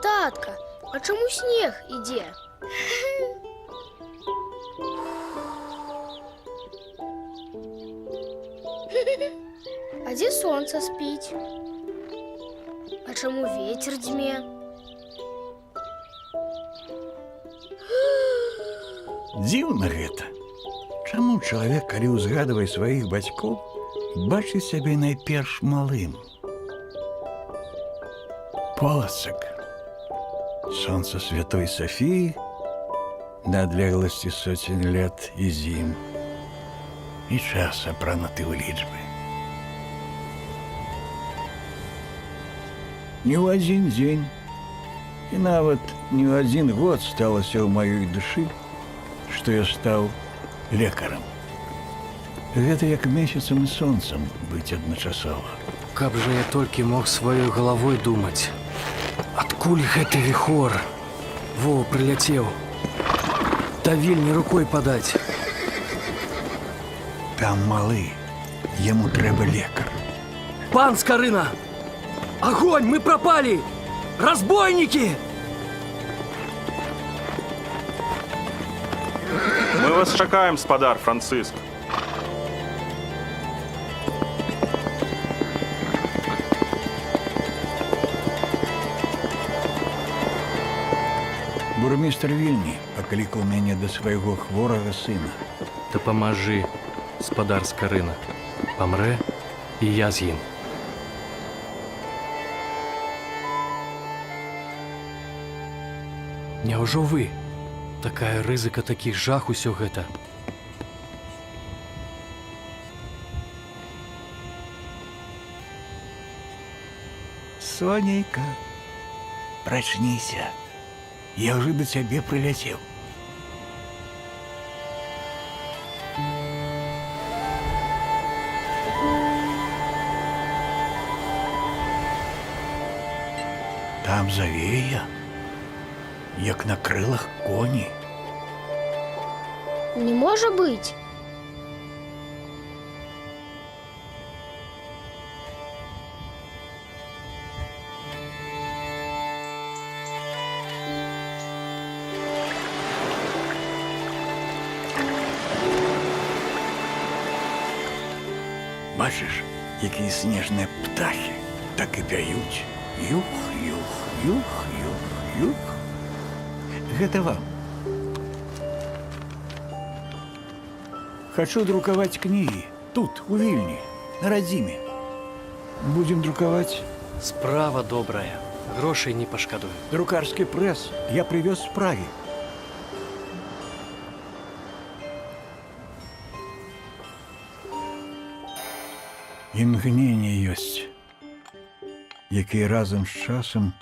Татка, а чаму снег ідзе? А дзе сонца спіць? А чаму вецер дзьме? Дзіўна гэта. Чаму чалавек, калі ўзгадвае сваіх бацькоў, бачыць сябе найперш малым? Полацак. Сонца святой Софіі на адлегласці соцень лет і зім. І час апрануты ў лічбы. Не ў адзін дзень і нават не ў адзін год сталася ў маёй душы, што я стаў лекарам. Гэта як месяцам і сонцам быць адначасова. Каб жа я толькі мог сваёй галавой думаць. Адкуль гэты віхор? Во, прыляцеў. Та вільні рукой падаць. Там малы, яму трэба лекар. Пан Скарына! Огонь, мы пропали! Разбойники! Мы вас чакаем, спадар Франциск. Бурмістр Вільні паклікаў мяне да свайго хворага сына. Дапамажы, спадар Скарына. Памрэ, і я з ім. Няўжо вы? Такая рызыка, такі жах усё гэта. Сонейка, прачніся. Я ўжо да цябе прыляцеў. Там завея, як на крылах коні. Не можа быць. Бачыш, якія снежныя птахі так і пяюць. Юх, юх, юх, юх, юх. Гэта вам. Хачу друкаваць кнігі. Тут, у Вільні, на радзіме. Будзем друкаваць. Справа добрая. Грошай не пашкадую. Друкарскі прэс я прывёз з Прагі. Імгненне ёсць, якія разам з часам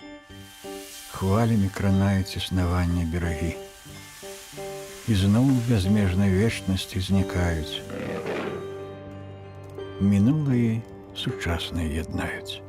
хвалямі кранаюць існаванне берагі. І зноў у бязмежнай вечнасці знікаюць. Мінулае сучаснае яднаюць.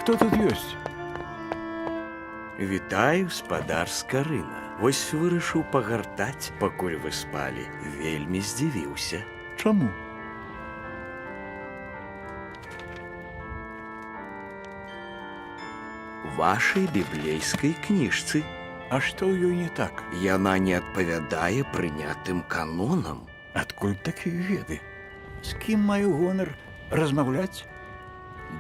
Хто тут ёсць? Вітаю, спадар Скарына. Вось вырашыў пагартаць, пакуль вы спалі. Вельмі здзівіўся. Чаму? Вашай біблейскай кніжцы. А што ў ёй не так? Яна не адпавядае прынятым канонам. Адкуль такія веды? З кім маю гонар размаўляць?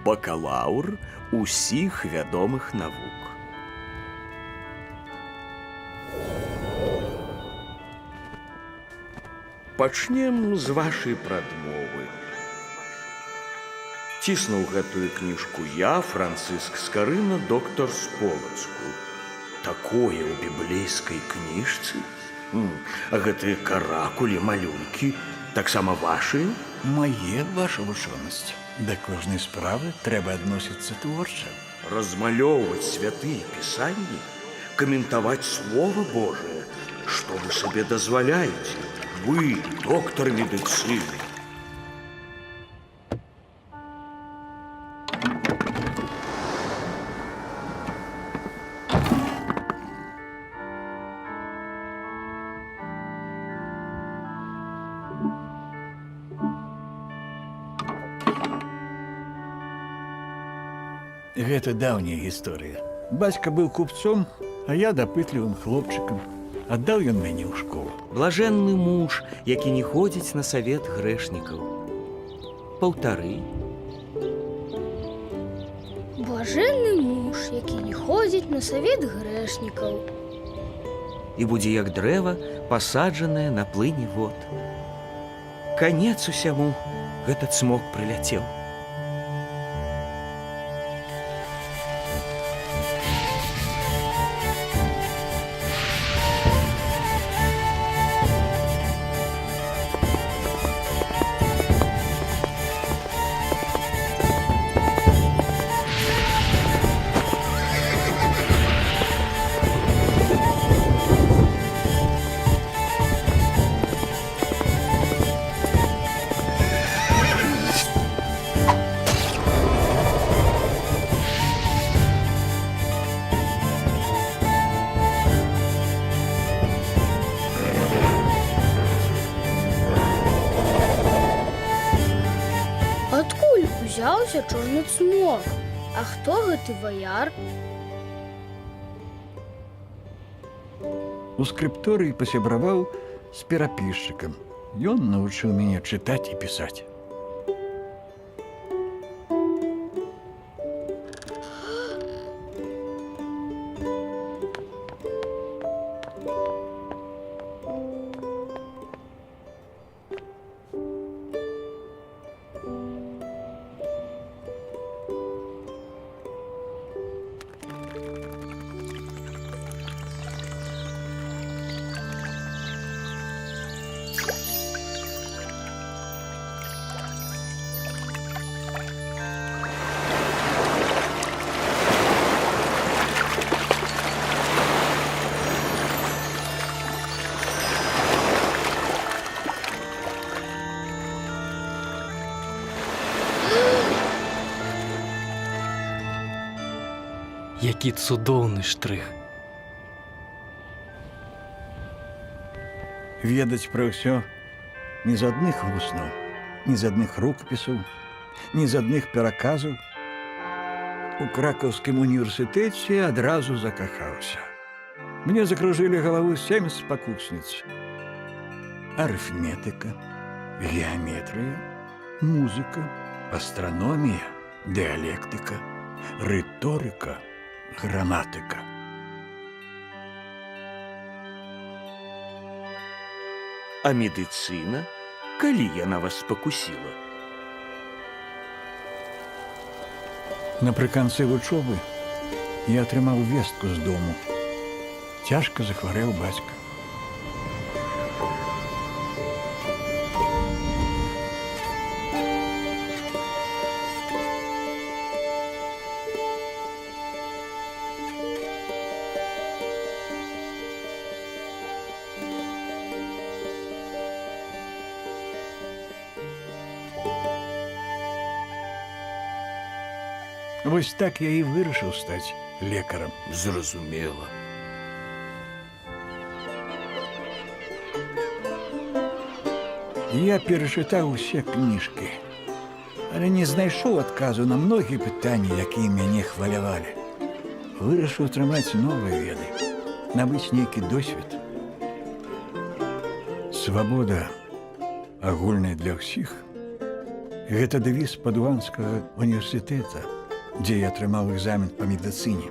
Бакалаўр усіх вядомых навук. Пачнем з вашай прадмовы. Ціснуў гэтую кніжку я, Францыск Скарына, доктар з Полацку. Такое ў біблейскай кніжцы? А гэтыя каракулі, малюнкі таксама вашыя? Мае, ваша вучонасць. Да кожнай справы трэба адносіцца творча. Размалёўваць святыя пісанні, каментаваць Слова Божае. Што вы сабе дазваляеце? Вы, доктар медыцыны. Гэта даўняя гісторыя. Бацька быў купцом, а я дапытлівым хлопчыкам. Аддаў ён мяне ў школу. Блажэнны муж, які не ходзіць на савет грэшнікаў. Паўтары. Блаженны муж, які не ходзіць на савет грэшнікаў. І будзе як дрэва, пасаджанае на плыні вод. Канец усяму, гэты цмок прыляцеў. Адкуль узяўся чорны цмок? А хто гэты ваяр? У скрыпторыі пасябраваў з перапісчыкам. Ён навучыў мяне чытаць і пісаць. Які цудоўны штрых. Ведаць пра ўсё ні з адных вуснаў, ні з адных рукапісаў, ні з адных пераказаў. У кракаўскім універсітэце адразу закахаўся. Мне закружылі галаву 7 спакусніц. Арыфметыка, геаметрыя, музыка, астраномія, дыялектыка, рыторыка, граматыка. А медыцына, калі яна вас спакусіла? Напрыканцы вучобы я атрымаў вестку з дому. Цяжка захварэў бацька. Вось так я і вырашыў стаць лекарам. Зразумела. Я перачытаў усе кніжкі, але не знайшоў адказу на многія пытанні, якія мяне хвалявалі. Вырашыў атрымаць новыя веды, набыць нейкі досвед. Свабода агульная для ўсіх. Гэта дэвіз Падуанскага універсітэта, дзе я атрымаў экзамен па медыцыне.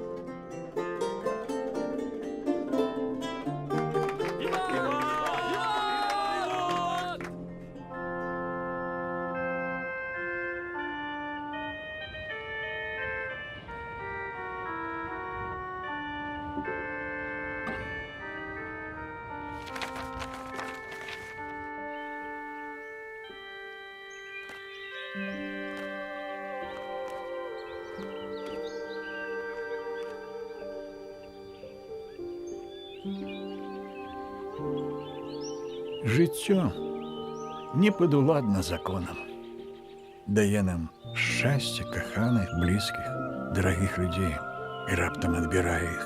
Жыццё не падуладна законам. Дае нам шчасце каханых, блізкіх, дарагіх людзей і раптам адбірае іх.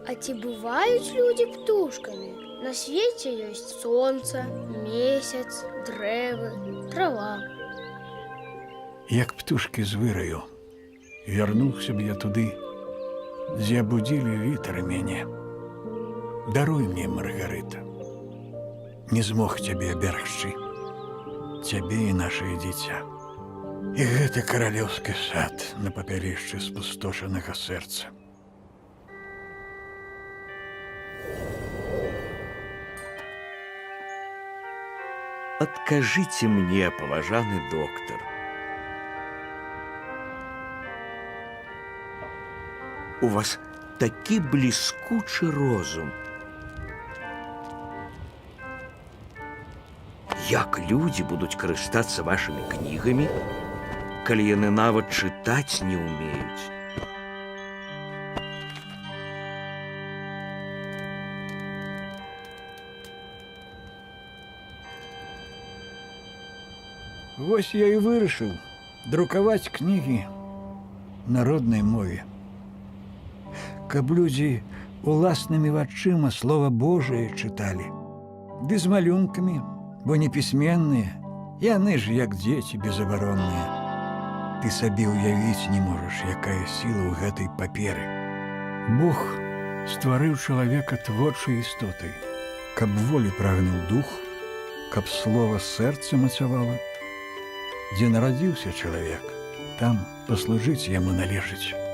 А ці бываюць людзі птушкамі? На свеце ёсць сонца, месяц, дрэвы, трава. Як птушкі з выраю, вярнуўся б я туды, дзе абудзілі літары мяне. Даруй мне, Маргарыта, не змог цябе аберагчы, цябе і нашае дзіця. І гэты каралеўскі сад на папярышчы спустошанага сэрца. Адкажыце мне, паважаны доктар. У вас такі бліскучы розум. Як людзі будуць карыстацца вашымі кнігамі, калі яны нават чытаць не ўмеюць? Вось я і вырашыў друкаваць кнігі на роднай мове, каб людзі уласнымі вачыма слова Божае чыталі, ды з малюнкамі, бо непісьменныя, яны ж як дзеці безабаронныя. Ты сабе ўявіць не можаш, якая сіла ў гэтай паперы. Бог стварыў чалавека творчай істотай, каб волі прагнуў дух, каб слова сэрца мацавала. Дзе нарадзіўся чалавек, там паслужыць яму належыць.